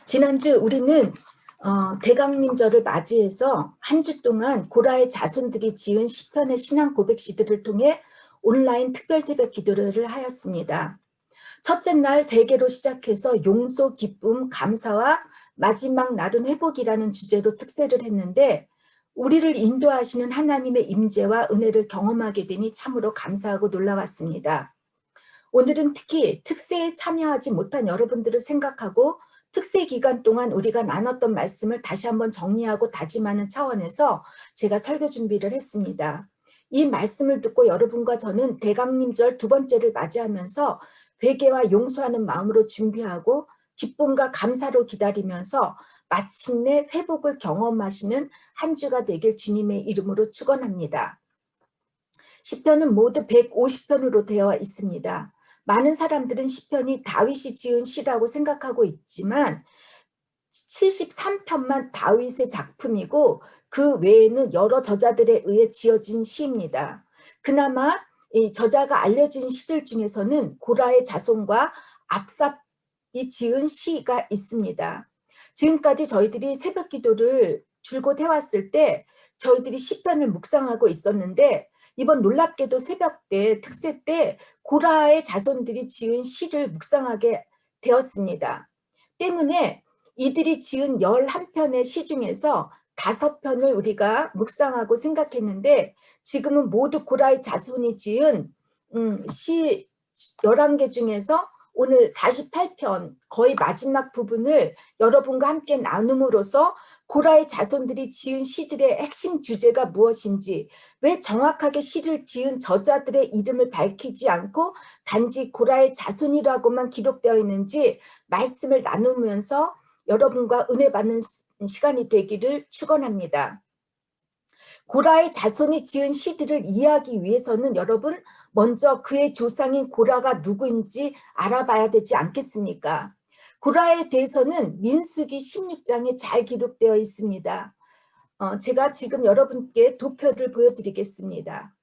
지난주 우리는 대강림절을 맞이해서 한 주 동안 고라의 자손들이 지은 시편의 신앙 고백 시들을 통해 온라인 특별 새벽 기도를 하였습니다. 첫째 날 회개로 시작해서 용서, 기쁨, 감사와 마지막 날은 회복이라는 주제로 특세를 했는데 우리를 인도하시는 하나님의 임재와 은혜를 경험하게 되니 참으로 감사하고 놀라웠습니다. 오늘은 특히 특세에 참여하지 못한 여러분들을 생각하고 특세 기간 동안 우리가 나눴던 말씀을 다시 한번 정리하고 다짐하는 차원에서 제가 설교 준비를 했습니다. 이 말씀을 듣고 여러분과 저는 대강림절 두 번째를 맞이하면서 회개와 용서하는 마음으로 준비하고 기쁨과 감사로 기다리면서 마침내 회복을 경험하시는 한 주가 되길 주님의 이름으로 축원합니다. 시편은 모두 150편으로 되어 있습니다. 많은 사람들은 시편이 다윗이 지은 시라고 생각하고 있지만 73편만 다윗의 작품이고 그 외에는 여러 저자들에 의해 지어진 시입니다. 그나마 이 저자가 알려진 시들 중에서는 고라의 자손과 압삽이 지은 시가 있습니다. 지금까지 저희들이 새벽 기도를 줄곧 해왔을 때 저희들이 시편을 묵상하고 있었는데 이번 놀랍게도 새벽 때 특세 때 고라의 자손들이 지은 시를 묵상하게 되었습니다. 때문에 이들이 지은 11편의 시 중에서 5편을 우리가 묵상하고 생각했는데 지금은 모두 고라의 자손이 지은 시 11개 중에서 오늘 48편 거의 마지막 부분을 여러분과 함께 나눔으로써 고라의 자손들이 지은 시들의 핵심 주제가 무엇인지, 왜 정확하게 시를 지은 저자들의 이름을 밝히지 않고 단지 고라의 자손이라고만 기록되어 있는지 말씀을 나누면서 여러분과 은혜 받는 시간이 되기를 축원합니다. 고라의 자손이 지은 시들을 이해하기 위해서는 여러분 먼저 그의 조상인 고라가 누구인지 알아봐야 되지 않겠습니까? 고라에 대해서는 민수기 16장에 잘 기록되어 있습니다. 제가 지금 여러분께 도표를 보여드리겠습니다.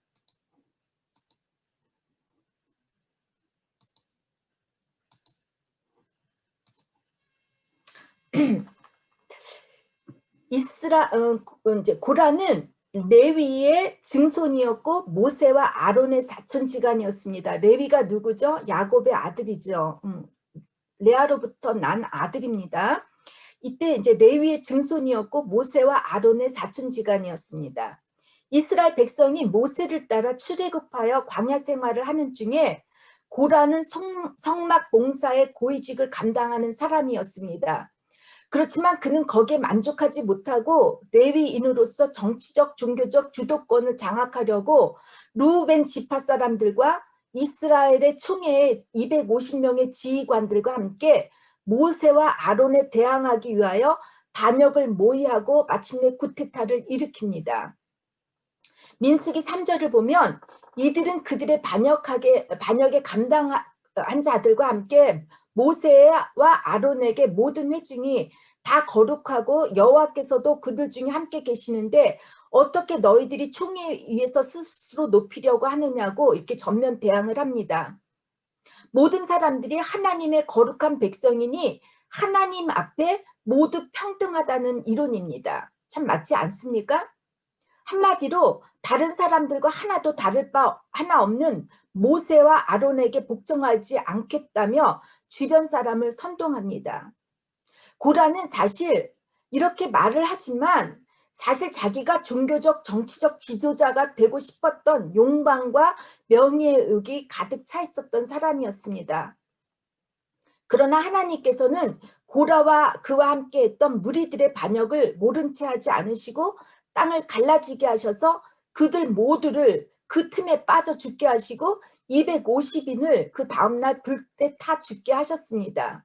이제 고라는 레위의 증손이었고 모세와 아론의 사촌지간이었습니다. 레위가 누구죠? 야곱의 아들이죠. 레아로부터 난 아들입니다. 이때 이제 레위의 증손이었고 모세와 아론의 사촌지간이었습니다. 이스라엘 백성이 모세를 따라 출애굽하여 광야 생활을 하는 중에 고라는 성막 봉사의 고위직을 감당하는 사람이었습니다. 그렇지만 그는 거기에 만족하지 못하고 레위인으로서 정치적, 종교적 주도권을 장악하려고 루벤 지파 사람들과 이스라엘의 총회의 250명의 지휘관들과 함께 모세와 아론에 대항하기 위하여 반역을 모의하고 마침내 쿠데타를 일으킵니다. 민수기 3절을 보면 이들은 그들의 반역에 감당한 자들과 함께 모세와 아론에게 모든 회중이 다 거룩하고 여호와께서도 그들 중에 함께 계시는데 어떻게 너희들이 총회 위에서 스스로 높이려고 하느냐고 이렇게 전면 대항을 합니다. 모든 사람들이 하나님의 거룩한 백성이니 하나님 앞에 모두 평등하다는 이론입니다. 참 맞지 않습니까? 한마디로 다른 사람들과 하나도 다를 바 하나 없는 모세와 아론에게 복종하지 않겠다며 주변 사람을 선동합니다. 고라는 사실 이렇게 말을 하지만 사실 자기가 종교적 정치적 지도자가 되고 싶었던 욕망과 명예욕이 가득 차 있었던 사람이었습니다. 그러나 하나님께서는 고라와 그와 함께 했던 무리들의 반역을 모른 채 하지 않으시고 땅을 갈라지게 하셔서 그들 모두를 그 틈에 빠져 죽게 하시고 250인을 그 다음날 불에 타 죽게 하셨습니다.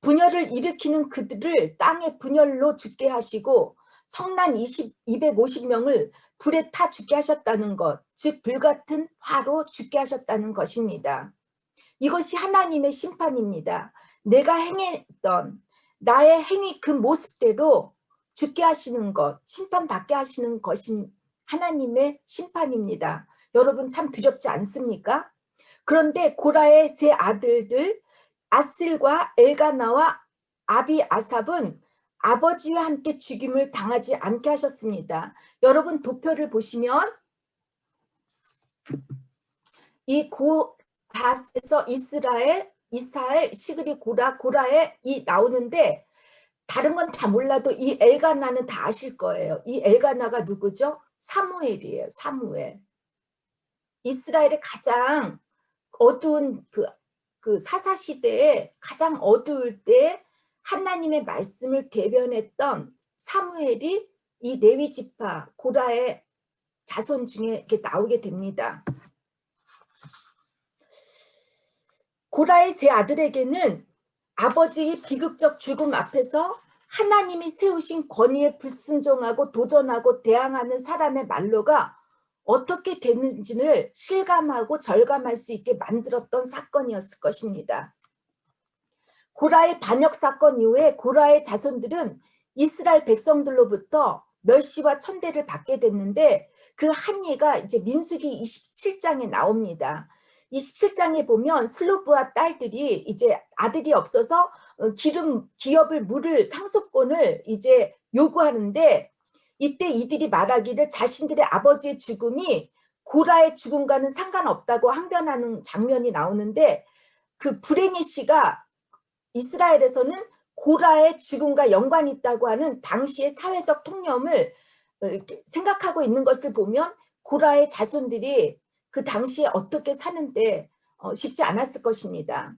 분열을 일으키는 그들을 땅의 분열로 죽게 하시고 성난 250명을 불에 타 죽게 하셨다는 것, 즉 불같은 화로 죽게 하셨다는 것입니다. 이것이 하나님의 심판입니다. 내가 행했던 나의 행위 그 모습대로 죽게 하시는 것, 심판받게 하시는 것이 하나님의 심판입니다. 여러분 참 두렵지 않습니까? 그런데 고라의 세 아들들 아슬과 엘가나와 아비아삽은 아버지와 함께 죽임을 당하지 않게 하셨습니다. 여러분 도표를 보시면 이 고핫에서 이스라엘, 시그리 고라, 고라에 이 나오는데 다른 건 다 몰라도 이 엘가나는 다 아실 거예요. 이 엘가나가 누구죠? 사무엘이에요. 사무엘. 이스라엘의 가장 어두운 그 사사 시대에 가장 어두울 때 하나님의 말씀을 대변했던 사무엘이 이 레위 지파 고라의 자손 중에 이렇게 나오게 됩니다. 고라의 세 아들에게는 아버지의 비극적 죽음 앞에서 하나님이 세우신 권위에 불순종하고 도전하고 대항하는 사람의 말로가 어떻게 되는지를 실감하고 절감할 수 있게 만들었던 사건이었을 것입니다. 고라의 반역 사건 이후에 고라의 자손들은 이스라엘 백성들로부터 멸시와 천대를 받게 됐는데 그 한 예가 이제 민수기 27장에 나옵니다. 27장에 보면 슬로브와 딸들이 이제 아들이 없어서 기업을 물을 상속권을 이제 요구하는데 이때 이들이 말하기를 자신들의 아버지의 죽음이 고라의 죽음과는 상관없다고 항변하는 장면이 나오는데 그 불행의 씨가 이스라엘에서는 고라의 죽음과 연관이 있다고 하는 당시의 사회적 통념을 생각하고 있는 것을 보면 고라의 자손들이 그 당시에 어떻게 사는데 쉽지 않았을 것입니다.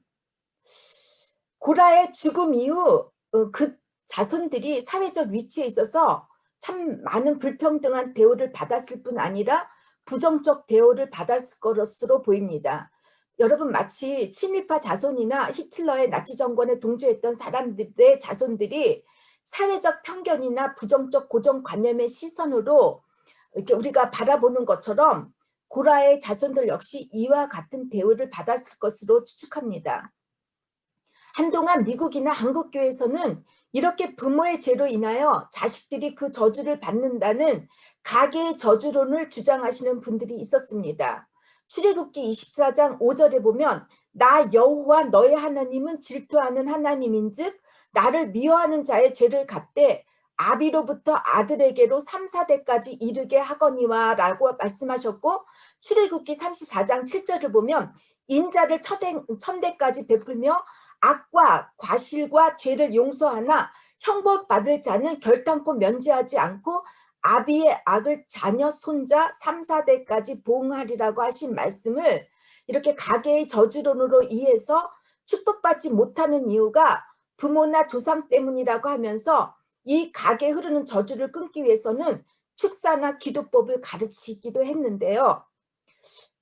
고라의 죽음 이후 그 자손들이 사회적 위치에 있어서 참 많은 불평등한 대우를 받았을 뿐 아니라 부정적 대우를 받았을 것으로 보입니다. 여러분 마치 친일파 자손이나 히틀러의 나치 정권에 동조했던 사람들의 자손들이 사회적 편견이나 부정적 고정관념의 시선으로 이렇게 우리가 바라보는 것처럼 고라의 자손들 역시 이와 같은 대우를 받았을 것으로 추측합니다. 한동안 미국이나 한국교회에서는 이렇게 부모의 죄로 인하여 자식들이 그 저주를 받는다는 가계의 저주론을 주장하시는 분들이 있었습니다. 출애굽기 24장 5절에 보면 나 여호와 너의 하나님은 질투하는 하나님인즉 나를 미워하는 자의 죄를 갚되 아비로부터 아들에게로 3, 4대까지 이르게 하거니와 라고 말씀하셨고 출애굽기 34장 7절을 보면 인자를 천대까지 베풀며 악과 과실과 죄를 용서하나 형벌받을 자는 결단코 면제하지 않고 아비의 악을 자녀 손자 3, 4대까지 보응하리라고 하신 말씀을 이렇게 가계의 저주론으로 이해해서 축복받지 못하는 이유가 부모나 조상 때문이라고 하면서 이 가계에 흐르는 저주를 끊기 위해서는 축사나 기도법을 가르치기도 했는데요.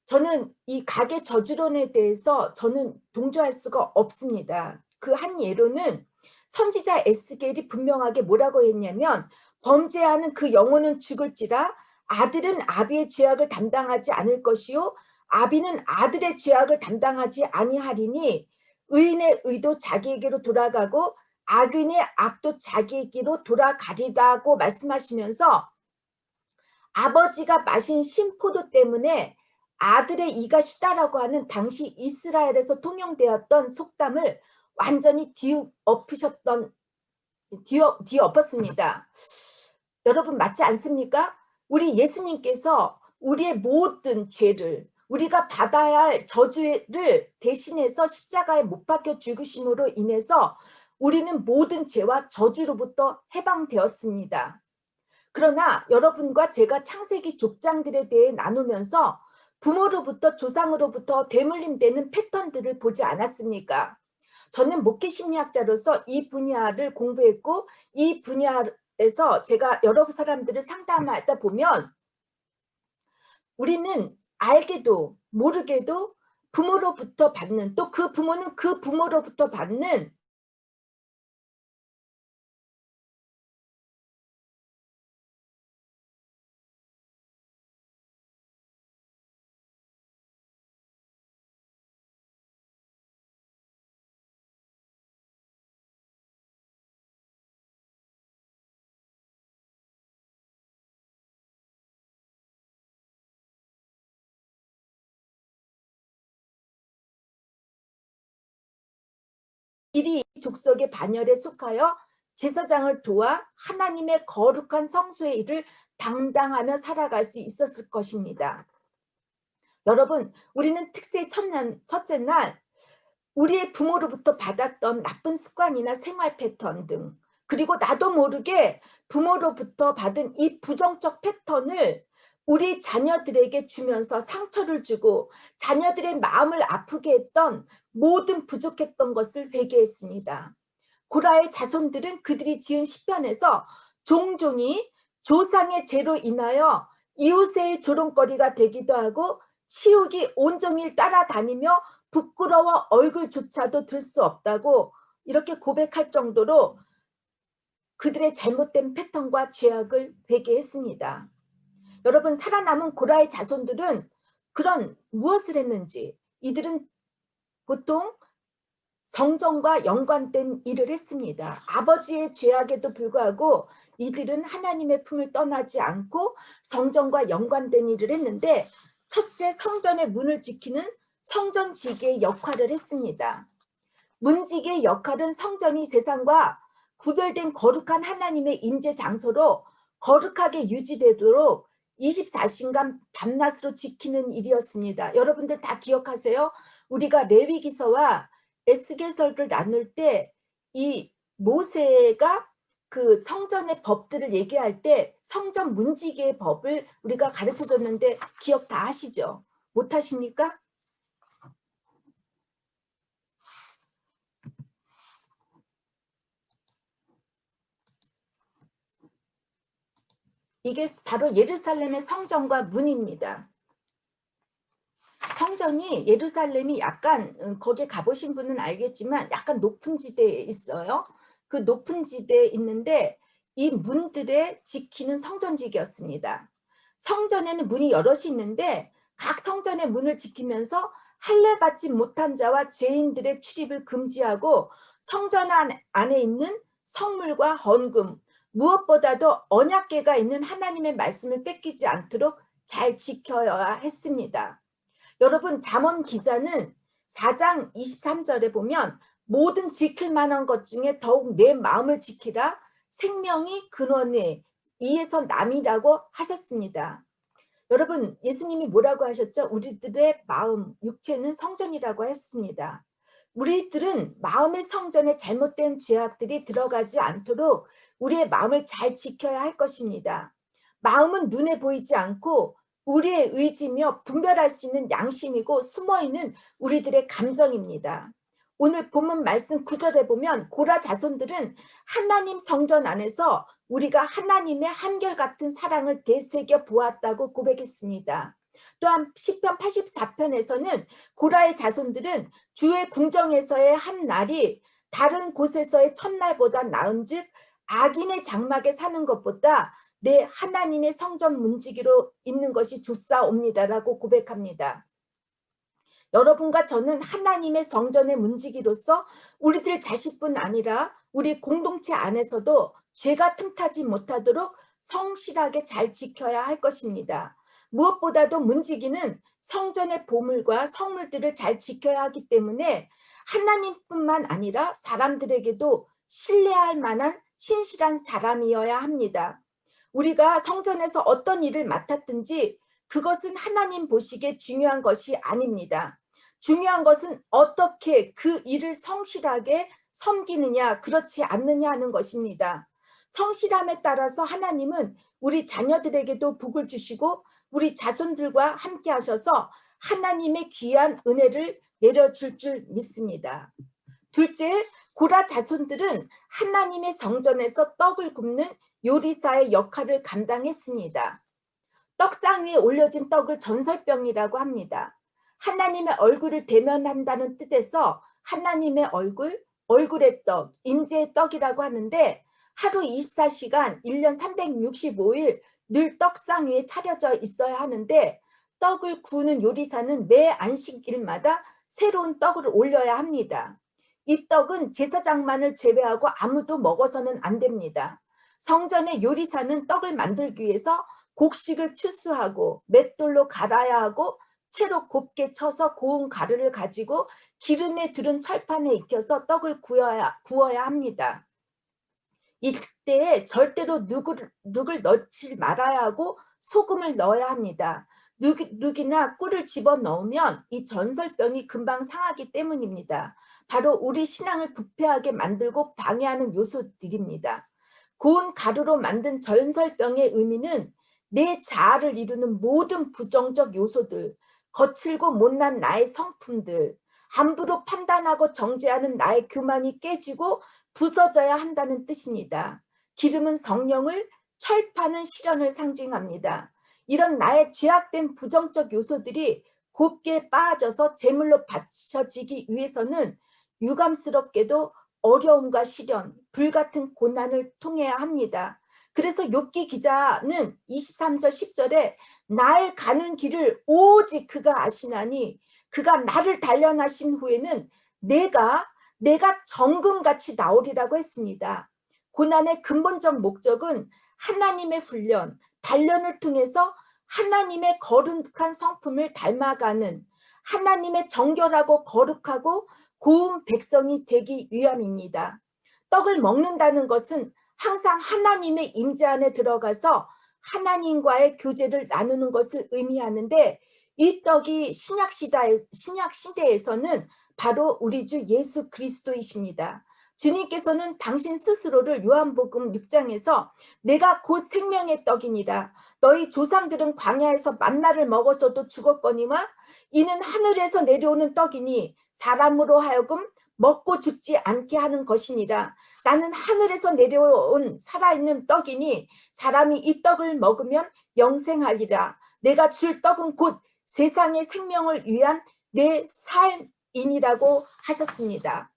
저는 이 가계 저주론에 대해서 저는 동조할 수가 없습니다. 그 한 예로는 선지자 에스겔이 분명하게 뭐라고 했냐면 범죄하는 그 영혼은 죽을지라 아들은 아비의 죄악을 담당하지 않을 것이요 아비는 아들의 죄악을 담당하지 아니하리니 의인의 의도 자기에게로 돌아가고 악인의 악도 자기에게로 돌아가리라고 말씀하시면서 아버지가 마신 신포도 때문에 아들의 이가 시다라고 하는 당시 이스라엘에서 통용되었던 속담을 완전히 뒤엎었습니다. 여러분 맞지 않습니까? 우리 예수님께서 우리의 모든 죄를 우리가 받아야 할 저주를 대신해서 십자가에 못 박혀 죽으심으로 인해서 우리는 모든 죄와 저주로부터 해방되었습니다. 그러나 여러분과 제가 창세기 족장들에 대해 나누면서 부모로부터 조상으로부터 되물림되는 패턴들을 보지 않았습니까? 저는 목회 심리학자로서 이 분야를 공부했고 이 분야에서 제가 여러 사람들을 상담하다 보면 우리는 알게도 모르게도 부모로부터 받는 또 그 부모는 그 부모로부터 받는 일이 족속의 반열에 속하여 제사장을 도와 하나님의 거룩한 성소의 일을 당당하며 살아갈 수 있었을 것입니다. 여러분, 우리는 특세 첫째 날 우리의 부모로부터 받았던 나쁜 습관이나 생활 패턴 등, 그리고 나도 모르게 부모로부터 받은 이 부정적 패턴을 우리 자녀들에게 주면서 상처를 주고 자녀들의 마음을 아프게 했던 모든 부족했던 것을 회개했습니다. 고라의 자손들은 그들이 지은 시편에서 종종이 조상의 죄로 인하여 이웃의 조롱거리가 되기도 하고 치욕이 온종일 따라다니며 부끄러워 얼굴조차도 들 수 없다고 이렇게 고백할 정도로 그들의 잘못된 패턴과 죄악을 회개했습니다. 여러분, 살아남은 고라의 자손들은 그런 무엇을 했는지, 이들은 보통 성전과 연관된 일을 했습니다. 아버지의 죄악에도 불구하고 이들은 하나님의 품을 떠나지 않고 성전과 연관된 일을 했는데, 첫째, 성전의 문을 지키는 성전지기의 역할을 했습니다. 문지기의 역할은 성전이 세상과 구별된 거룩한 하나님의 임재 장소로 거룩하게 유지되도록 24시간 밤낮으로 지키는 일이었습니다. 여러분들 다 기억하세요? 우리가 레위기서와 에스겔서를 나눌 때 이 모세가 그 성전의 법들을 얘기할 때 성전 문지기의 법을 우리가 가르쳐 줬는데 기억 다 하시죠? 못 하십니까? 이게 바로 예루살렘의 성전과 문입니다. 성전이 예루살렘이 약간 거기에 가보신 분은 알겠지만 약간 높은 지대에 있어요. 그 높은 지대에 있는데 이 문들에 지키는 성전지기였습니다. 성전에는 문이 여럿이 있는데 각 성전의 문을 지키면서 할례 받지 못한 자와 죄인들의 출입을 금지하고 성전 안에 있는 성물과 헌금, 무엇보다도 언약궤가 있는 하나님의 말씀을 뺏기지 않도록 잘 지켜야 했습니다. 여러분, 잠언 기자는 4장 23절에 보면 모든 지킬 만한 것 중에 더욱 내 마음을 지키라, 생명이 근원에 이에서 남이라고 하셨습니다. 여러분, 예수님이 뭐라고 하셨죠? 우리들의 마음, 육체는 성전이라고 했습니다. 우리들은 마음의 성전에 잘못된 죄악들이 들어가지 않도록 우리의 마음을 잘 지켜야 할 것입니다. 마음은 눈에 보이지 않고 우리의 의지며 분별할 수 있는 양심이고 숨어있는 우리들의 감정입니다. 오늘 본문 말씀 9절에 보면 고라 자손들은 하나님 성전 안에서 우리가 하나님의 한결같은 사랑을 되새겨 보았다고 고백했습니다. 또한 시편 84편에서는 고라의 자손들은 주의 궁정에서의 한 날이 다른 곳에서의 첫날보다 나은즉 악인의 장막에 사는 것보다 내 하나님의 성전 문지기로 있는 것이 좋사옵니다라고 고백합니다. 여러분과 저는 하나님의 성전의 문지기로서 우리들 자식뿐 아니라 우리 공동체 안에서도 죄가 틈타지 못하도록 성실하게 잘 지켜야 할 것입니다. 무엇보다도 문지기는 성전의 보물과 성물들을 잘 지켜야 하기 때문에 하나님뿐만 아니라 사람들에게도 신뢰할 만한 신실한 사람이어야 합니다. 우리가 성전에서 어떤 일을 맡았든지 그것은 하나님 보시기에 중요한 것이 아닙니다. 중요한 것은 어떻게 그 일을 성실하게 섬기느냐, 그렇지 않느냐 하는 것입니다. 성실함에 따라서 하나님은 우리 자녀들에게도 복을 주시고 우리 자손들과 함께 하셔서 하나님의 귀한 은혜를 내려줄 줄 믿습니다. 둘째, 고라 자손들은 하나님의 성전에서 떡을 굽는 요리사의 역할을 감당했습니다. 떡상 위에 올려진 떡을 전설병이라고 합니다. 하나님의 얼굴을 대면한다는 뜻에서 하나님의 얼굴, 얼굴의 떡, 임재의 떡이라고 하는데 하루 24시간, 1년 365일 늘 떡상 위에 차려져 있어야 하는데 떡을 구우는 요리사는 매 안식일마다 새로운 떡을 올려야 합니다. 이 떡은 제사장만을 제외하고 아무도 먹어서는 안 됩니다. 성전의 요리사는 떡을 만들기 위해서 곡식을 추수하고 맷돌로 갈아야 하고 채로 곱게 쳐서 고운 가루를 가지고 기름에 두른 철판에 익혀서 떡을 구워야 합니다. 이때에 절대로 눅을 넣지 말아야 하고 소금을 넣어야 합니다. 눅이나 꿀을 집어넣으면 이 전설병이 금방 상하기 때문입니다. 바로 우리 신앙을 부패하게 만들고 방해하는 요소들입니다. 고운 가루로 만든 전설병의 의미는 내 자아를 이루는 모든 부정적 요소들, 거칠고 못난 나의 성품들, 함부로 판단하고 정죄하는 나의 교만이 깨지고 부서져야 한다는 뜻입니다. 기름은 성령을, 철판은 시련을 상징합니다. 이런 나의 죄악된 부정적 요소들이 곱게 빠져서 제물로 바쳐지기 위해서는 유감스럽게도 어려움과 시련, 불같은 고난을 통해야 합니다. 그래서 욥기 기자는 23절 10절에 나의 가는 길을 오직 그가 아시나니 그가 나를 단련하신 후에는 내가 정금같이 나오리라고 했습니다. 고난의 근본적 목적은 하나님의 훈련, 단련을 통해서 하나님의 거룩한 성품을 닮아가는 하나님의 정결하고 거룩하고 고운 백성이 되기 위함입니다. 떡을 먹는다는 것은 항상 하나님의 임재 안에 들어가서 하나님과의 교제를 나누는 것을 의미하는데 이 떡이 신약 시대에서는 바로 우리 주 예수 그리스도이십니다. 주님께서는 당신 스스로를 요한복음 6장에서 내가 곧 생명의 떡이니라. 너희 조상들은 광야에서 만나를 먹어서도 죽었거니와 이는 하늘에서 내려오는 떡이니 사람으로 하여금 먹고 죽지 않게 하는 것이니라. 나는 하늘에서 내려온 살아있는 떡이니 사람이 이 떡을 먹으면 영생하리라. 내가 줄 떡은 곧 세상의 생명을 위한 내 삶이니라고 하셨습니다.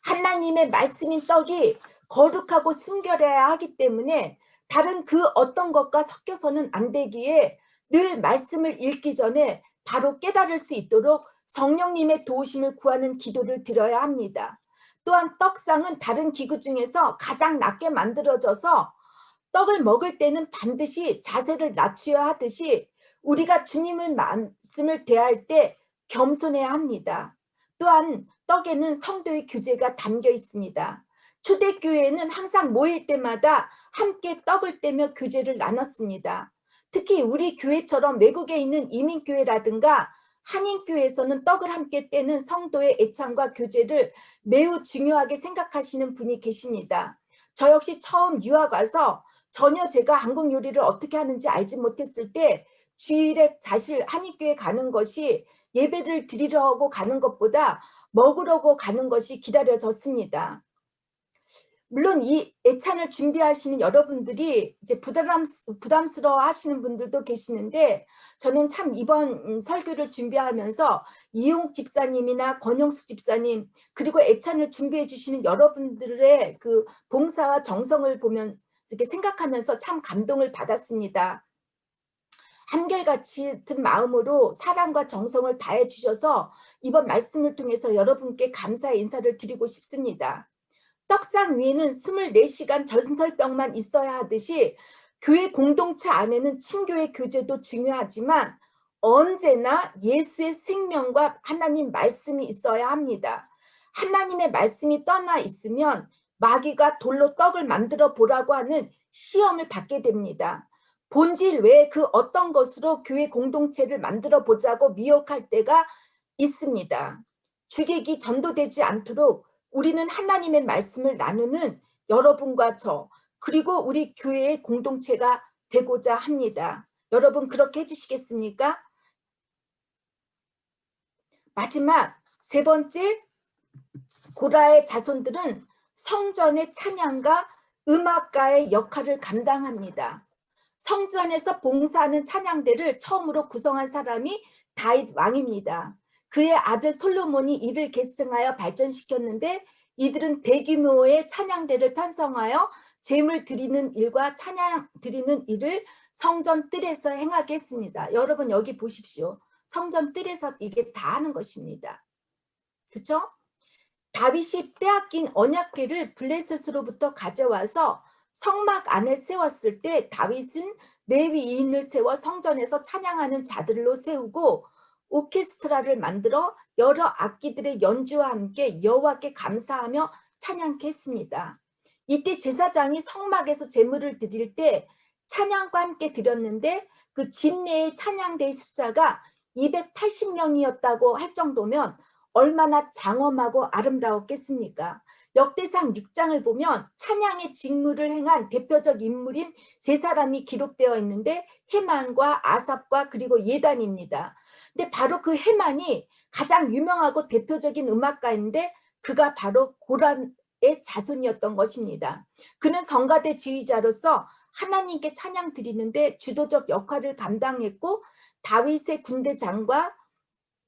하나님의 말씀인 떡이 거룩하고 순결해야 하기 때문에 다른 그 어떤 것과 섞여서는 안 되기에 늘 말씀을 읽기 전에 바로 깨달을 수 있도록 성령님의 도우심을 구하는 기도를 드려야 합니다. 또한 떡상은 다른 기구 중에서 가장 낮게 만들어져서 떡을 먹을 때는 반드시 자세를 낮춰야 하듯이 우리가 주님의 말씀을 대할 때 겸손해야 합니다. 또한 떡에는 성도의 규제가 담겨 있습니다. 초대교회는 항상 모일 때마다 함께 떡을 떼며 규제를 나눴습니다. 특히 우리 교회처럼 외국에 있는 이민교회라든가 한인교회에서는 떡을 함께 떼는 성도의 애창과 교제를 매우 중요하게 생각하시는 분이 계십니다. 저 역시 처음 유학 와서 전혀 제가 한국 요리를 어떻게 하는지 알지 못했을 때 주일에 사실 한인교회 가는 것이 예배를 드리려고 가는 것보다 먹으려고 가는 것이 기다려졌습니다. 물론 이 애찬을 준비하시는 여러분들이 이제 부담스러워 하시는 분들도 계시는데 저는 참 이번 설교를 준비하면서 이용욱 집사님이나 권영숙 집사님 그리고 애찬을 준비해 주시는 여러분들의 그 봉사와 정성을 보면 이렇게 생각하면서 참 감동을 받았습니다. 한결같은 마음으로 사랑과 정성을 다해 주셔서 이번 말씀을 통해서 여러분께 감사의 인사를 드리고 싶습니다. 떡상 위에는 24시간 전설병만 있어야 하듯이 교회 공동체 안에는 친교의 교제도 중요하지만 언제나 예수의 생명과 하나님 말씀이 있어야 합니다. 하나님의 말씀이 떠나 있으면 마귀가 돌로 떡을 만들어 보라고 하는 시험을 받게 됩니다. 본질 외에 그 어떤 것으로 교회 공동체를 만들어 보자고 미혹할 때가 있습니다. 주객이 전도되지 않도록 우리는 하나님의 말씀을 나누는 여러분과 저 그리고 우리 교회의 공동체가 되고자 합니다. 여러분 그렇게 해주시겠습니까? 마지막 세 번째, 고라의 자손들은 성전의 찬양가 음악가의 역할을 감당합니다. 성전에서 봉사하는 찬양대를 처음으로 구성한 사람이 다윗 왕입니다. 그의 아들 솔로몬이 이를 계승하여 발전시켰는데 이들은 대규모의 찬양대를 편성하여 제물 드리는 일과 찬양 드리는 일을 성전 뜰에서 행하게 했습니다. 여러분 여기 보십시오. 성전 뜰에서 이게 다 하는 것입니다. 그렇죠? 다윗이 빼앗긴 언약궤를 블레셋으로부터 가져와서 성막 안에 세웠을 때 다윗은 레위인을 세워 성전에서 찬양하는 자들로 세우고 오케스트라를 만들어 여러 악기들의 연주와 함께 여호와께 감사하며 찬양케 했습니다. 이때 제사장이 성막에서 제물을 드릴 때 찬양과 함께 드렸는데 그 진내의 찬양대의 숫자가 280명이었다고 할 정도면 얼마나 장엄하고 아름다웠겠습니까? 역대상 6장을 보면 찬양의 직무를 행한 대표적 인물인 세 사람이 기록되어 있는데 헤만과 아삽과 그리고 예단입니다. 근데 바로 그 헤만이 가장 유명하고 대표적인 음악가인데 그가 바로 고란의 자손이었던 것입니다. 그는 성가대 지휘자로서 하나님께 찬양 드리는데 주도적 역할을 감당했고 다윗의 군대장과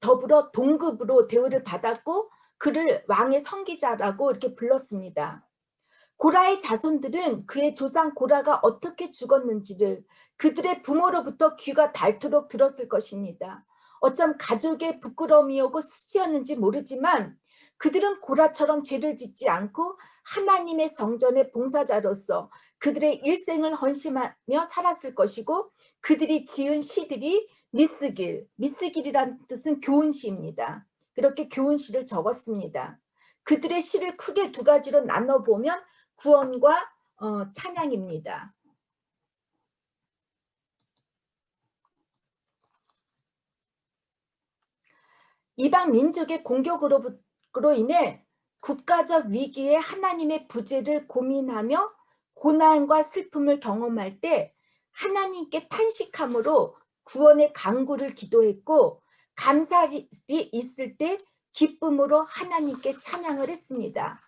더불어 동급으로 대우를 받았고 그를 왕의 선기자라고 이렇게 불렀습니다. 고라의 자손들은 그의 조상 고라가 어떻게 죽었는지를 그들의 부모로부터 귀가 닳도록 들었을 것입니다. 어쩜 가족의 부끄러움이었고 수치였는지 모르지만 그들은 고라처럼 죄를 짓지 않고 하나님의 성전의 봉사자로서 그들의 일생을 헌신하며 살았을 것이고 그들이 지은 시들이 미스길이라는 뜻은 교훈시입니다. 그렇게 교훈시를 적었습니다. 그들의 시를 크게 두 가지로 나눠보면 구원과 찬양입니다. 이방 민족의 공격으로 인해 국가적 위기에 하나님의 부재를 고민하며 고난과 슬픔을 경험할 때 하나님께 탄식함으로 구원의 간구를 기도했고 감사가 있을 때 기쁨으로 하나님께 찬양을 했습니다.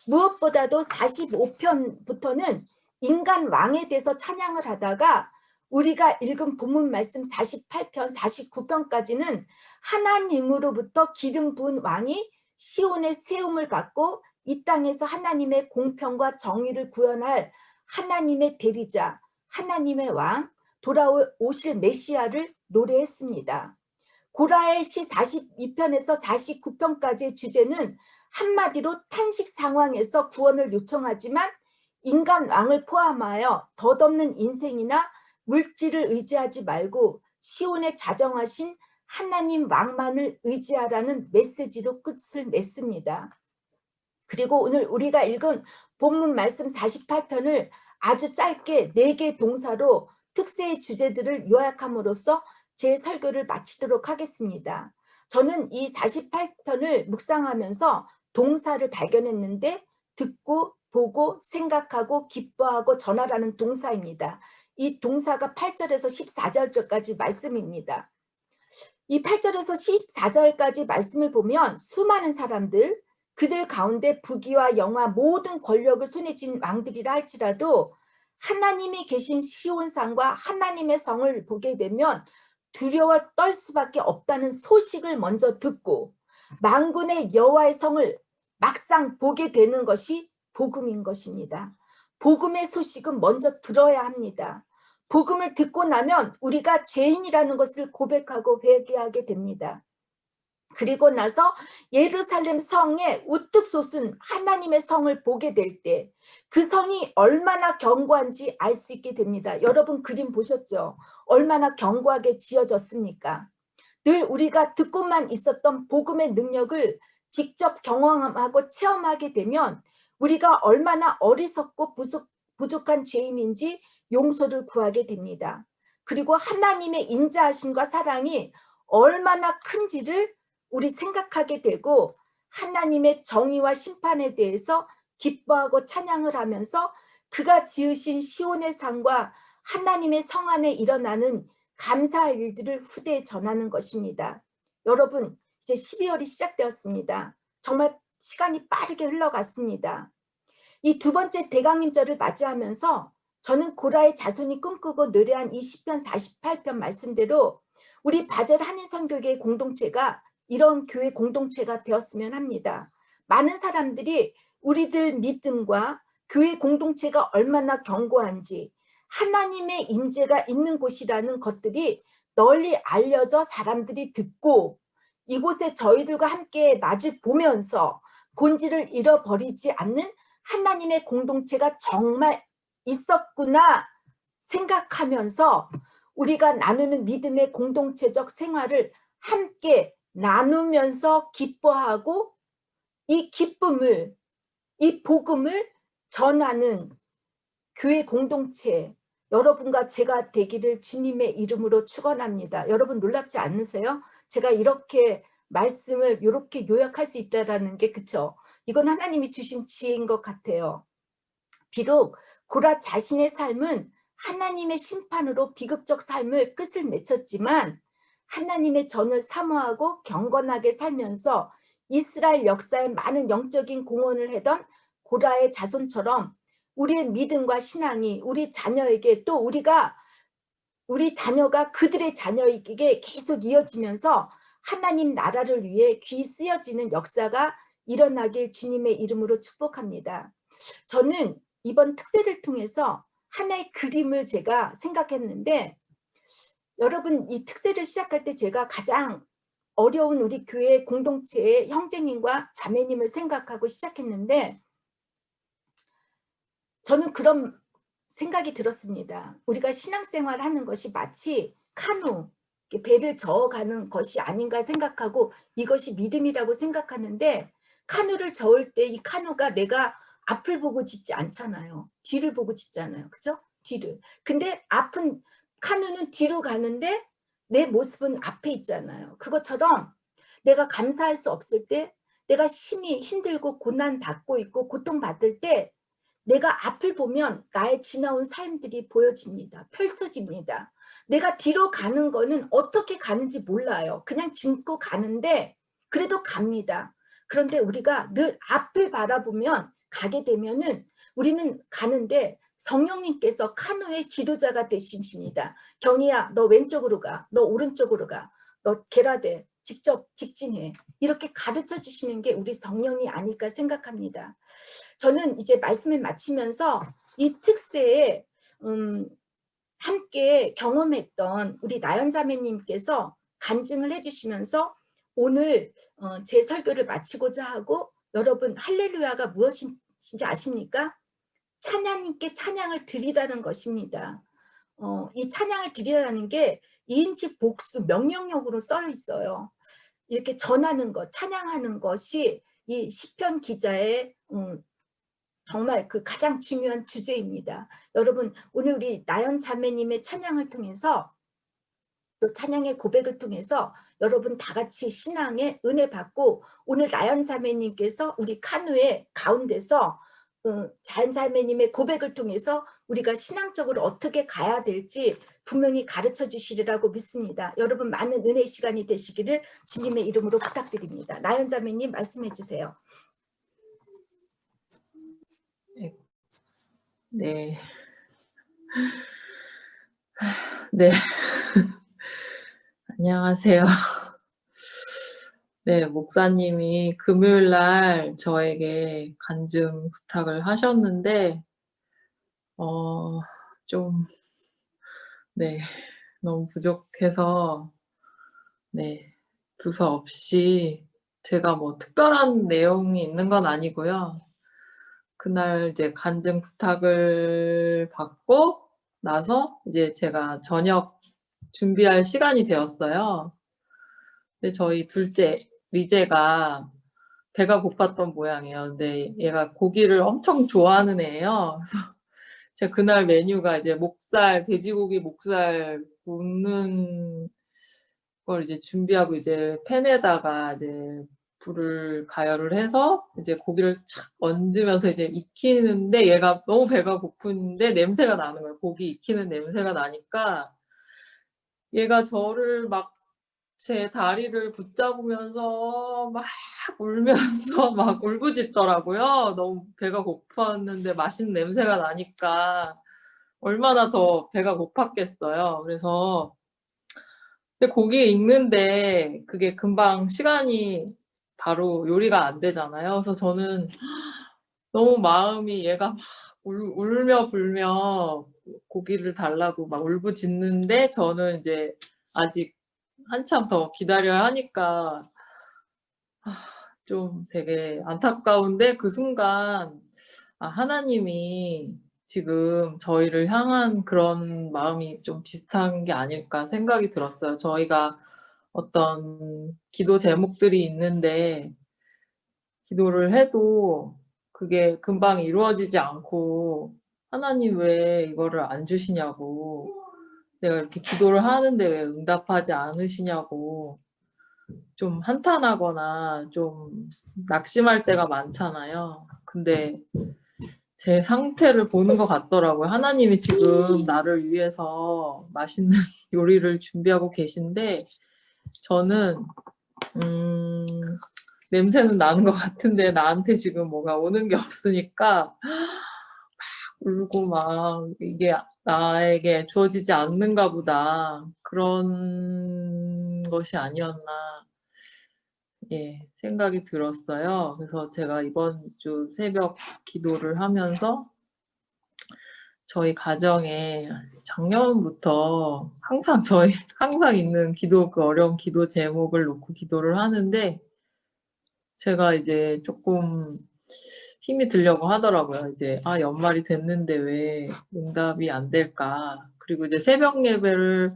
무엇보다도 45편부터는 인간 왕에 대해서 찬양을 하다가 우리가 읽은 본문 말씀 48편, 49편까지는 하나님으로부터 기름 부은 왕이 시온의 세움을 받고 이 땅에서 하나님의 공평과 정의를 구현할 하나님의 대리자, 하나님의 왕, 돌아오실 메시아를 노래했습니다. 고라의 시 42편에서 49편까지의 주제는 한마디로 탄식 상황에서 구원을 요청하지만 인간 왕을 포함하여 덧없는 인생이나 물질을 의지하지 말고 시온에 자정하신 하나님 왕만을 의지하라는 메시지로 끝을 맺습니다. 그리고 오늘 우리가 읽은 본문 말씀 48편을 아주 짧게 4개 동사로 특세의 주제들을 요약함으로써 제 설교를 마치도록 하겠습니다. 저는 이 48편을 묵상하면서 동사를 발견했는데 듣고 보고 생각하고 기뻐하고 전하라는 동사입니다. 이 동사가 8절에서 14절까지 말씀입니다. 이 8절에서 14절까지 말씀을 보면 수많은 사람들, 그들 가운데 부귀와 영화 모든 권력을 손에 쥔 왕들이라 할지라도 하나님이 계신 시온산과 하나님의 성을 보게 되면 두려워 떨 수밖에 없다는 소식을 먼저 듣고 만군의 여호와의 성을 막상 보게 되는 것이 복음인 것입니다. 복음의 소식은 먼저 들어야 합니다. 복음을 듣고 나면 우리가 죄인이라는 것을 고백하고 회개하게 됩니다. 그리고 나서 예루살렘 성에 우뚝 솟은 하나님의 성을 보게 될 때 그 성이 얼마나 견고한지 알 수 있게 됩니다. 여러분 그림 보셨죠? 얼마나 견고하게 지어졌습니까? 늘 우리가 듣고만 있었던 복음의 능력을 직접 경험하고 체험하게 되면 우리가 얼마나 어리석고 부족한 죄인인지 용서를 구하게 됩니다. 그리고 하나님의 인자하심과 사랑이 얼마나 큰지를 우리 생각하게 되고 하나님의 정의와 심판에 대해서 기뻐하고 찬양을 하면서 그가 지으신 시온의 산과 하나님의 성 안에 일어나는 감사할 일들을 후대에 전하는 것입니다. 여러분 이제 12월이 시작되었습니다. 정말 시간이 빠르게 흘러갔습니다. 이 두 번째 대강림절을 맞이하면서 저는 고라의 자손이 꿈꾸고 노래한 이 시편 48편 말씀대로 우리 바젤 한인선교회 공동체가 이런 교회 공동체가 되었으면 합니다. 많은 사람들이 우리들 믿음과 교회 공동체가 얼마나 견고한지 하나님의 임재가 있는 곳이라는 것들이 널리 알려져 사람들이 듣고 이곳에 저희들과 함께 마주 보면서 본질을 잃어버리지 않는 하나님의 공동체가 정말 있었구나 생각하면서 우리가 나누는 믿음의 공동체적 생활을 함께 나누면서 기뻐하고 이 기쁨을, 이 복음을 전하는 교회 공동체, 여러분과 제가 되기를 주님의 이름으로 축원합니다. 여러분 놀랍지 않으세요? 제가 이렇게 말씀을 이렇게 요약할 수 있다라는 게, 그쵸? 이건 하나님이 주신 지혜인 것 같아요. 비록 고라 자신의 삶은 하나님의 심판으로 비극적 삶을 끝을 맺혔지만 하나님의 전을 사모하고 경건하게 살면서 이스라엘 역사에 많은 영적인 공헌을 하던 고라의 자손처럼 우리의 믿음과 신앙이 우리 자녀에게, 또 우리 자녀가 그들의 자녀에게 계속 이어지면서 하나님 나라를 위해 귀 쓰여지는 역사가 일어나길 주님의 이름으로 축복합니다. 저는 이번 특세를 통해서 하나의 그림을 제가 생각했는데, 여러분 이 특세를 시작할 때 제가 가장 어려운 우리 교회 공동체의 형제님과 자매님을 생각하고 시작했는데, 저는 그런 생각이 들었습니다. 우리가 신앙생활을 하는 것이 마치 카누, 배를 저어가는 것이 아닌가 생각하고 이것이 믿음이라고 생각하는데, 카누를 저을 때 이 카누가 내가 앞을 보고 짖지 않잖아요. 뒤를 보고 짖잖아요. 그죠? 뒤를. 근데 앞은, 카누는 뒤로 가는데 내 모습은 앞에 있잖아요. 그것처럼 내가 감사할 수 없을 때, 내가 심히 힘들고 고난받고 있고 고통받을 때 내가 앞을 보면 나의 지나온 삶들이 보여집니다. 펼쳐집니다. 내가 뒤로 가는 거는 어떻게 가는지 몰라요. 그냥 짚고 가는데 그래도 갑니다. 그런데 우리가 늘 앞을 바라보면 가게 되면은 우리는 가는데 성령님께서 카누의 지도자가 되십니다. 경희야, 너 왼쪽으로 가. 너 오른쪽으로 가. 너 게라데 직접 직진해. 이렇게 가르쳐 주시는 게 우리 성령이 아닐까 생각합니다. 저는 이제 말씀을 마치면서 이 특세에 함께 경험했던 우리 나연 자매님께서 간증을 해주시면서 오늘 제 설교를 마치고자 하고, 여러분 할렐루야가 무엇인지 아십니까? 찬양님께 찬양을 드리다는 것입니다. 이 찬양을 드리라는 게 2인치 복수 명령력으로 써 있어요. 이렇게 전하는 것, 찬양하는 것이 이 시편 기자의 정말 그 가장 중요한 주제입니다. 여러분 오늘 우리 나연 자매님의 찬양을 통해서, 또 찬양의 고백을 통해서 여러분 다 같이 신앙의 은혜 받고, 오늘 나연 자매님께서 우리 카누의 가운데서 자연 자매님의 고백을 통해서 우리가 신앙적으로 어떻게 가야 될지 분명히 가르쳐 주시리라고 믿습니다. 여러분 많은 은혜의 시간이 되시기를 주님의 이름으로 부탁드립니다. 나연 자매님 말씀해 주세요. 네. 네. 안녕하세요. 네, 목사님이 금요일 날 저에게 간증 부탁을 하셨는데, 좀, 네, 너무 부족해서, 네, 두서없이 제가 뭐 특별한 내용이 있는 건 아니고요. 그날 이제 간증 부탁을 받고 나서 이제 제가 저녁 준비할 시간이 되었어요. 근데 저희 둘째 리제가 배가 고팠던 모양이에요. 근데 얘가 고기를 엄청 좋아하는 애예요. 그래서 제가 그날 메뉴가 이제 목살, 돼지고기 목살 굽는 걸 이제 준비하고, 이제 팬에다가 이제 불을 가열을 해서 이제 고기를 착 얹으면서 이제 익히는데, 얘가 너무 배가 고픈데 냄새가 나는 거예요. 고기 익히는 냄새가 나니까 얘가 저를 막 제 다리를 붙잡으면서 막 울면서 막 울부짖더라고요. 너무 배가 고팠는데 맛있는 냄새가 나니까 얼마나 더 배가 고팠겠어요. 그래서 근데 고기 익는데 그게 금방 시간이 바로 요리가 안 되잖아요. 그래서 저는 너무 마음이, 얘가 막 울며 불며 고기를 달라고 막 울부짖는데 저는 이제 아직 한참 더 기다려야 하니까 좀 되게 안타까운데, 그 순간 하나님이 지금 저희를 향한 그런 마음이 좀 비슷한 게 아닐까 생각이 들었어요. 저희가 어떤 기도 제목들이 있는데 기도를 해도 그게 금방 이루어지지 않고 하나님 왜 이거를 안 주시냐고, 내가 이렇게 기도를 하는데 왜 응답하지 않으시냐고 좀 한탄하거나 좀 낙심할 때가 많잖아요. 근데 제 상태를 보는 것 같더라고요. 하나님이 지금 나를 위해서 맛있는 요리를 준비하고 계신데 저는 냄새는 나는 것 같은데 나한테 지금 뭐가 오는 게 없으니까 울고 막 이게 나에게 주어지지 않는가 보다. 그런 것이 아니었나, 예, 생각이 들었어요. 그래서 제가 이번 주 새벽 기도를 하면서 저희 가정에 작년부터 항상 있는 기도, 그 어려운 기도 제목을 놓고 기도를 하는데 제가 이제 쪼끔 힘이 들려고 하더라고요. 이제 '아, 연말이 됐는데 왜 응답이 안 될까.' 그리고 이제 새벽 예배를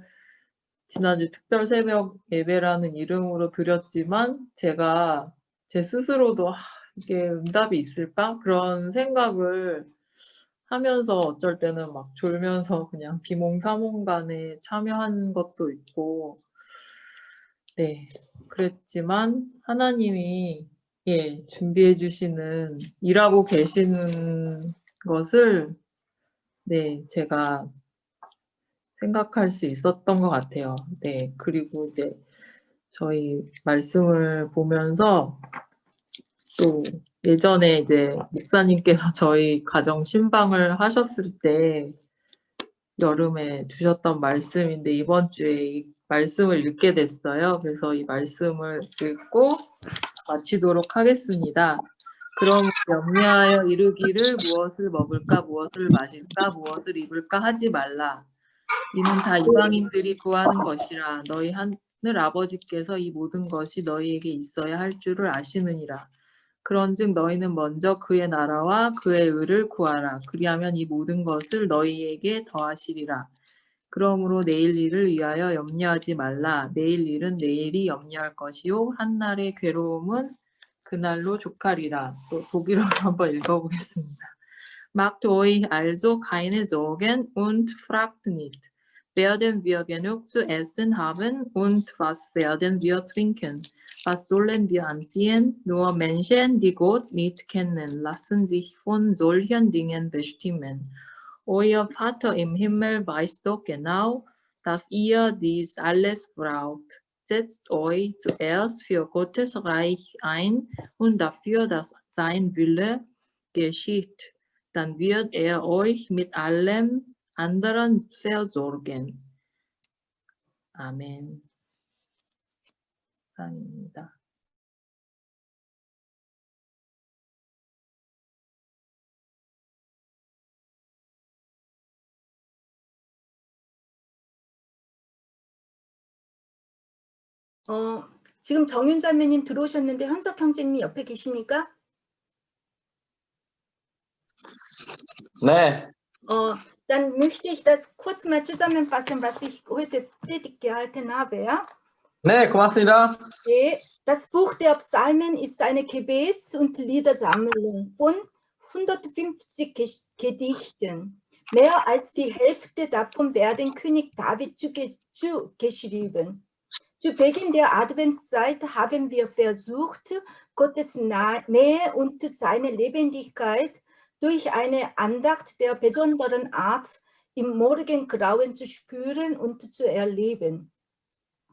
지난주 특별 새벽 예배라는 이름으로 드렸지만 제가 제 스스로도 '아, 이게 응답이 있을까?' 그런 생각을 하면서 어쩔 때는 막 졸면서 그냥 비몽사몽간에 참여한 것도 있고, 네, 그랬지만 하나님이, 예, 준비해 주시는, 일하고 계시는 것을, 네, 제가 생각할 수 있었던 것 같아요. 네. 그리고 이제 저희 말씀을 보면서 또 예전에 이제 목사님께서 저희 가정 신방을 하셨을 때 여름에 주셨던 말씀인데 이번 주에 이 말씀을 읽게 됐어요. 그래서 이 말씀을 읽고 마치도록 하겠습니다. 그럼 염려하여 이르기를 무엇을 먹을까, 무엇을 마실까, 무엇을 입을까 하지 말라. 이는 다 이방인들이 구하는 것이라. 너희 하늘 아버지께서 이 모든 것이 너희에게 있어야 할 줄을 아시느니라. 그런즉 너희는 먼저 그의 나라와 그의 의를 구하라. 그리하면 이 모든 것을 너희에게 더하시리라. 그러므로 내일 일을 위하여 염려하지 말라. 내일 일은 내일이 염려할 것이요 한날의 괴로움은 그날로 족하리라. 또 독일어로 한번 읽어보겠습니다. Macht euch also keine Sorgen und fragt nicht, werden wir genug zu essen haben und was werden wir trinken? Was sollen wir anziehen? Nur Menschen, die Gott nicht kennen, lassen sich von solchen Dingen bestimmen. Euer Vater im Himmel weiß doch genau, dass ihr dies alles braucht. Setzt euch zuerst für Gottes Reich ein und dafür, dass sein Wille geschieht. Dann wird er euch mit allem anderen versorgen. 아멘. 감사합니다. 지금 정윤 자매님 들어오셨는데 현석 형제님이 옆에 계십니까? 네. Dann möchte ich das kurz mal zusammenfassen, was ich heute Predigt gehalten habe. Ja? 네, 고맙습니다. Das Buch der Psalmen ist eine Gebets- und Liedersammlung von 150 Gedichten. Mehr als die Hälfte davon werden König David zugeschrieben. Zu Beginn der Adventszeit haben wir versucht, Gottes Nähe und seine Lebendigkeit durch eine Andacht der besonderen Art im Morgengrauen zu spüren und zu erleben.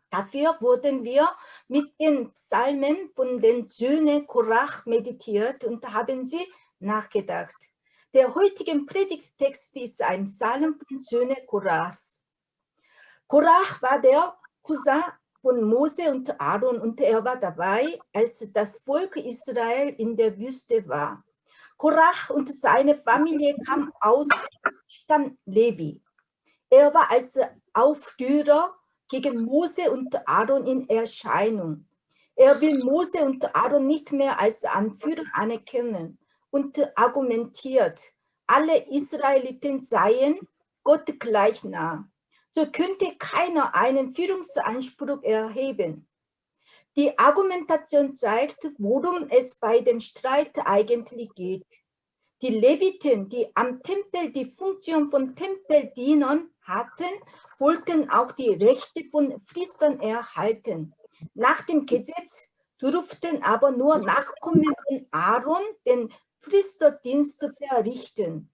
Dafür wurden wir mit den Psalmen von den Söhnen Korach meditiert und haben sie nachgedacht. Der heutige Predigttext ist ein Psalm von Söhnen Korachs. Korach war der Cousin von Mose und Aaron und er war dabei, als das Volk Israel in der Wüste war. Korach und seine Familie kam aus dem Stamm Levi. Er war als Aufrührer gegen Mose und Aaron in Erscheinung. Er will Mose und Aaron nicht mehr als Anführer anerkennen und argumentiert, alle Israeliten seien Gott gleich nah. so könnte keiner einen Führungsanspruch erheben. Die Argumentation zeigt, worum es bei dem Streit eigentlich geht. Die Leviten, die am Tempel die Funktion von Tempeldienern hatten, wollten auch die Rechte von Priestern erhalten. Nach dem Gesetz durften aber nur Nachkommen von Aaron den Priesterdienst verrichten.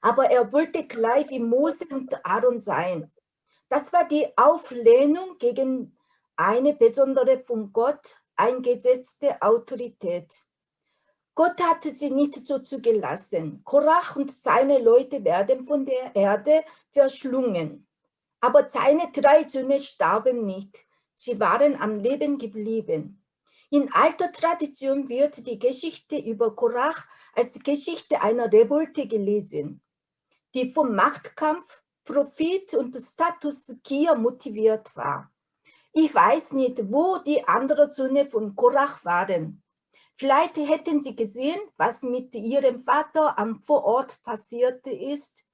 Aber er wollte gleich wie Mose und Aaron sein. Das war die Auflehnung gegen eine besondere von Gott eingesetzte Autorität. Gott hatte sie nicht so zugelassen. Korach und seine Leute werden von der Erde verschlungen. Aber seine 3 Söhne starben nicht. Sie waren am Leben geblieben. In alter Tradition wird die Geschichte über Korach als Geschichte einer Revolte gelesen, die vom Machtkampf, Profit und Statusgier motiviert war. Ich weiß nicht, wo die anderen Söhne von Korach waren. Vielleicht hätten sie gesehen, was mit ihrem Vater am Vorort passiert ist,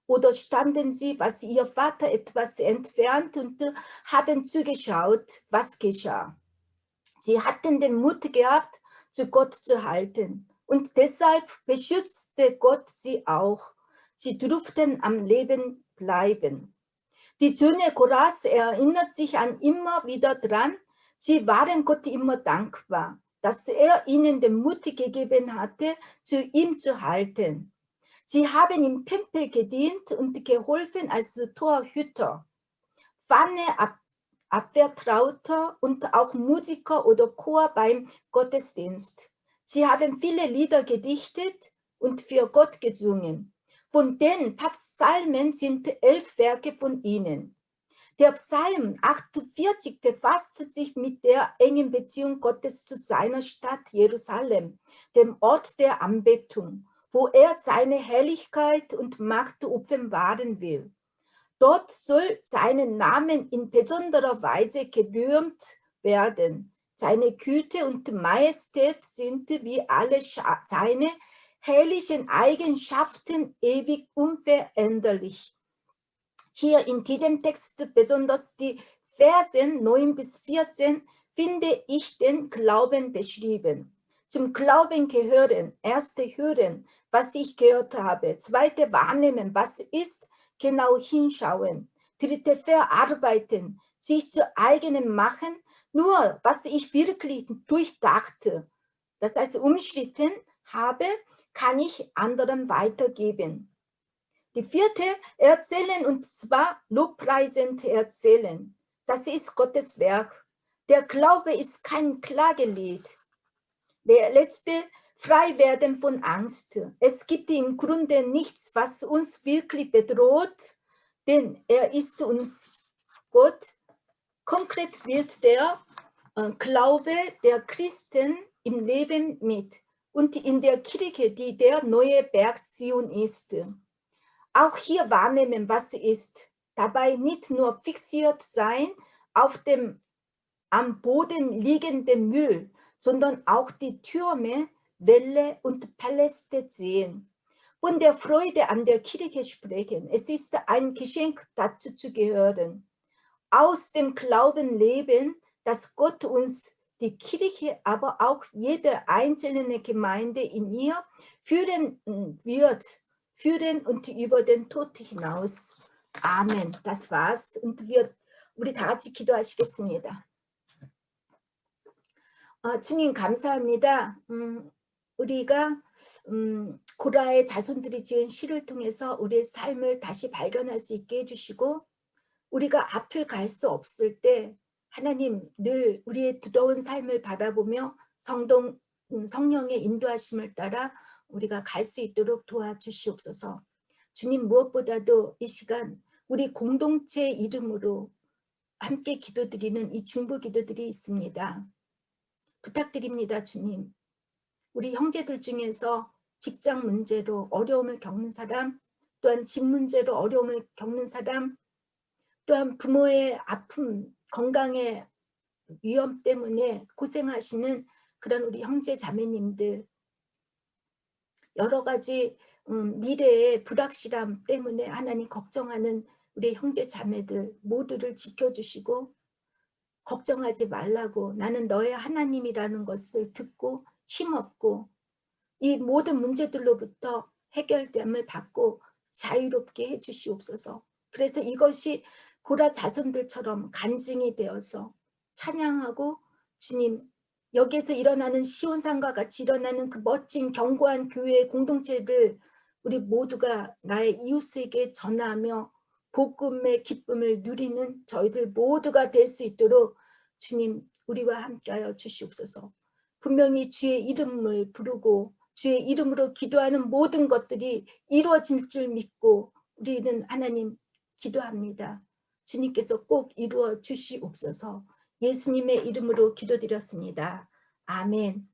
oder standen sie, was ihr Vater etwas entfernt und haben zugeschaut, was geschah. Sie hatten den Mut gehabt, zu Gott zu halten, und deshalb beschützte Gott sie auch. Sie durften am Leben bleiben. Die Söhne Korahs erinnert sich an immer wieder dran, sie waren Gott immer dankbar, dass er ihnen den Mut gegeben hatte, zu ihm zu halten. Sie haben im Tempel gedient und geholfen als Torhüter, Pfanne Abwehrtrauter und auch Musiker oder Chor beim Gottesdienst. Sie haben viele Lieder gedichtet und für Gott gesungen. Von den Psalmen sind 11 Werke von ihnen. Der Psalm 48 befasst sich mit der engen Beziehung Gottes zu seiner Stadt Jerusalem, dem Ort der Anbetung, wo er seine Herrlichkeit und Macht offenbaren will. Dort soll seinen Namen in besonderer Weise gerühmt werden. Seine Güte und Majestät sind wie alle seine herrlichen Eigenschaften ewig unveränderlich. Hier in diesem Text, besonders die Versen 9 bis 14, finde ich den Glauben beschrieben. Zum Glauben gehören, erste hören, was ich gehört habe, zweite wahrnehmen, was ist, genau hinschauen, dritte verarbeiten, sich zu eigenem machen, nur was ich wirklich durchdachte, das heißt umschritten habe, kann ich anderen weitergeben. Die vierte, erzählen, und zwar lobpreisend erzählen. Das ist Gottes Werk. Der Glaube ist kein Klagelied. Der letzte, frei werden von Angst. Es gibt im Grunde nichts, was uns wirklich bedroht, denn er ist uns Gott. Konkret wird der Glaube der Christen im Leben mit und in der Kirche, die der neue Berg Zion ist. Auch hier wahrnehmen, was ist. Dabei nicht nur fixiert sein auf dem am Boden liegenden Müll, sondern auch die Türme, Wälle und Paläste sehen. Von der Freude an der Kirche sprechen. Es ist ein Geschenk, dazu zu gehören. Aus dem Glauben leben, dass Gott uns die Kirche, aber auch jede einzelne Gemeinde in ihr führen wird, führen und über den Tod hinaus. 아멘. Das war's. Und 우리 다 같이 기도하시겠습니다. 주님 감사합니다. 우리가 고라의 자손들이 지은 시를 통해서 우리의 삶을 다시 발견할 수 있게 해주시고, 우리가 앞을 갈 수 없을 때 하나님 늘 우리의 두려운 삶을 바라보며 성령의 인도하심을 따라 우리가 갈 수 있도록 도와주시옵소서. 주님, 무엇보다도 이 시간 우리 공동체 이름으로 함께 기도드리는 이 중보 기도들이 있습니다. 부탁드립니다, 주님. 우리 형제들 중에서 직장 문제로 어려움을 겪는 사람, 또한 집 문제로 어려움을 겪는 사람, 또한 부모의 아픔, 건강의 위험 때문에 고생하시는 그런 우리 형제 자매님들, 여러 가지 미래의 불확실함 때문에 하나님 걱정하는 우리 형제 자매들 모두를 지켜주시고 걱정하지 말라고, 나는 너의 하나님이라는 것을 듣고 힘없고 이 모든 문제들로부터 해결됨을 받고 자유롭게 해주시옵소서. 그래서 이것이 고라 자손들처럼 간증이 되어서 찬양하고, 주님, 여기에서 일어나는 시온산과 같이 일어나는 그 멋진 견고한 교회의 공동체를 우리 모두가 나의 이웃에게 전하며 복음의 기쁨을 누리는 저희들 모두가 될 수 있도록 주님 우리와 함께하여 주시옵소서. 분명히 주의 이름을 부르고 주의 이름으로 기도하는 모든 것들이 이루어질 줄 믿고 우리는 하나님 기도합니다. 주님께서 꼭 이루어 주시옵소서. 예수님의 이름으로 기도드렸습니다. 아멘.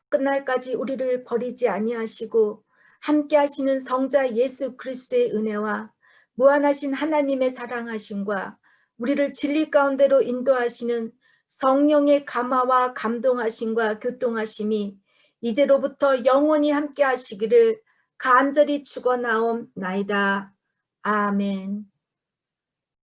끝날까지 우리를 버리지 아니하시고 함께 하시는 성자 예수 그리스도의 은혜와 무한하신 하나님의 사랑하심과 우리를 진리 가운데로 인도하시는 성령의 감화와 감동하심과 교통하심이 이제로부터 영원히 함께 하시기를 간절히 축원하옵나이다. 아멘.